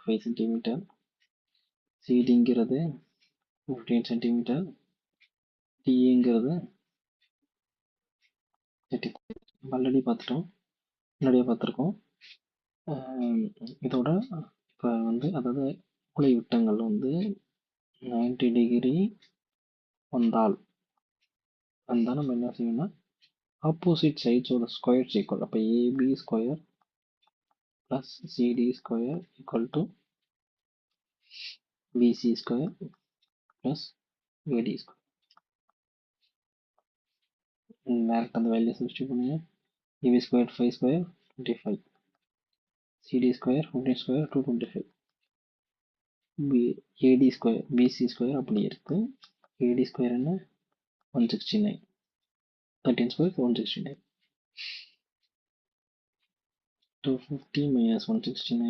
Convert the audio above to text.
5 centimetre. சிடிங்கிறது 15 centimetre. டிங்கிறது 30. Already பார்த்துட்டோம், முன்னாடியே பார்த்துருக்கோம். இதோட இப்போ வந்து அதாவது மூலை விட்டங்கள் வந்து 90 டிகிரி வந்தால் நம்ம என்ன செய்யணும்னா ஆப்போசிட் சைட்ஸோட ஸ்கொயர் ஈக்குவல். அப்போ AB square plus CD square equal to BC square plus AD square. Direct அந்த வேல்யூ சப்ஸ்டியூட் பண்ணுங்க. AB square 5 square 25, CD square 15 square 225, AD square BC square அப்படி இருக்கு. ஏடி ஸ்கொயர் என்ன 169, 13 ஸ்கொயர் 169. 250 minus 169